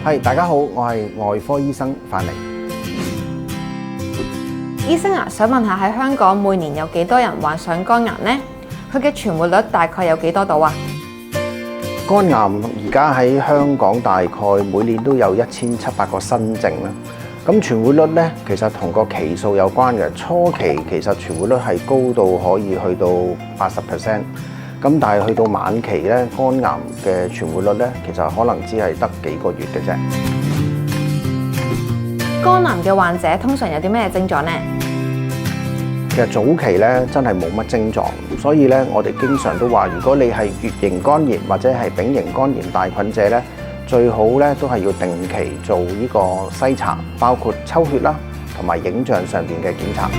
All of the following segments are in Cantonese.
大家好，我係外科醫生范寧。醫生啊，想問下喺香港每年有幾多人患上肝癌呢？佢嘅存活率大概有幾多度啊？肝癌而家喺香港大概每年都有1700個新症啦。咁存活率咧，其實同個期數有關嘅。初期其實存活率係高到可以去到80%，咁但係去到晚期咧，肝癌嘅存活率咧，其實可能只係得幾個月嘅啫。肝癌嘅患者通常有啲咩症狀呢？其實早期咧真係冇乜症狀，所以咧我哋經常都話，如果你係乙型肝炎或者係丙型肝炎帶菌者咧，最好咧都係要定期做呢個篩查，包括抽血啦，同埋影像上邊嘅檢查。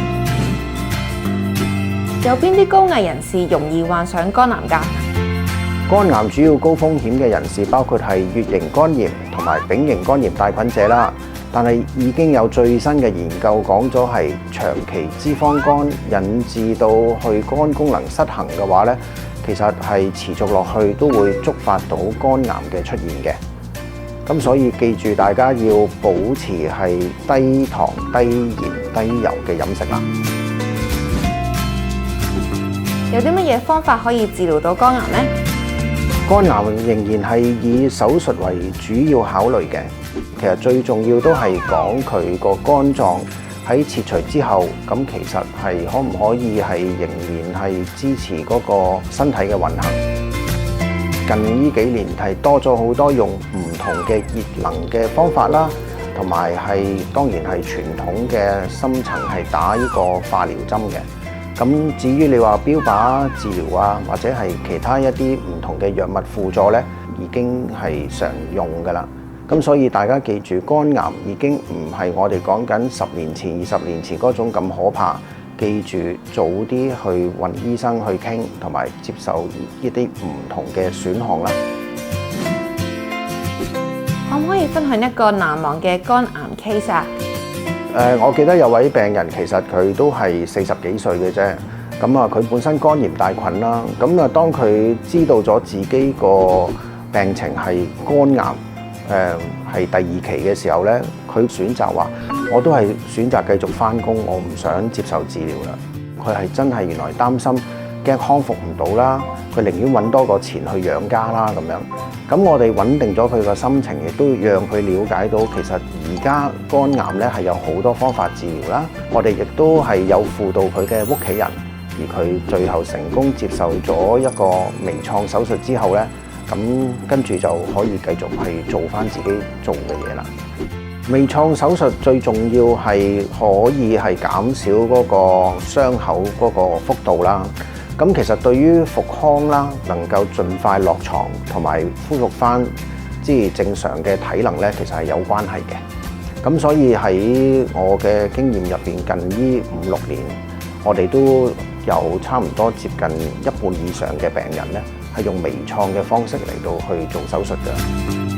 有邊啲高危人士容易患上肝癌㗎？肝癌主要高風險嘅人士包括係乙型肝炎同埋丙型肝炎帶菌者啦。但係已經有最新嘅研究講咗係長期脂肪肝引致到去肝功能失衡嘅話咧，其實係持續落去都會觸發到肝癌嘅出現嘅。咁所以記住大家要保持係低糖、低鹽、低油嘅飲食啦。有啲乜嘢方法可以治療到肝癌呢？肝癌仍然係以手術為主要考慮嘅。其實最重要都係講佢個肝臟喺切除之後，咁其實係可唔可以係仍然係支持嗰個身體嘅運行。近呢幾年係多咗好多用唔同嘅熱能嘅方法啦，同埋係當然係傳統嘅深層係打呢個化療針嘅。咁至於你話標靶治療啊，或者係其他一啲唔同嘅藥物輔助咧，已經係常用㗎啦。咁所以大家記住，肝癌已經唔係我哋講緊10年前、20年前嗰種咁可怕。記住早啲去揾醫生去傾，同埋接受呢啲唔同嘅選項啦。可唔可以分享一個難忘嘅肝癌 case 啊？我記得有位病人其實佢都係40幾歲嘅啫。咁啊，佢本身肝炎帶菌啦。咁啊，當佢知道咗自己個病情係肝癌，係第2期嘅時候咧，佢選擇話：我都係選擇繼續返工，我唔想接受治療啦。佢係真係原來擔心驚康復唔到啦，佢寧願揾多個錢去養家啦咁樣。咁我哋穩定咗佢個心情，亦都讓佢了解到其實而家肝癌咧係有好多方法治療啦。我哋亦都係有輔導佢嘅屋企人，而佢最後成功接受咗一個微創手術之後咧。咁跟住就可以繼續係做翻自己做嘅嘢啦。微創手術最重要係可以係減少嗰個傷口嗰個幅度啦。咁其實對於復康啦，能夠盡快落床同埋恢復翻即係正常嘅體能咧，其實係有關係嘅。咁所以喺我嘅經驗入邊，近呢5-6年，我哋都有差唔多接近一半以上嘅病人咧，係用微創嘅方式嚟到去做手術嘅。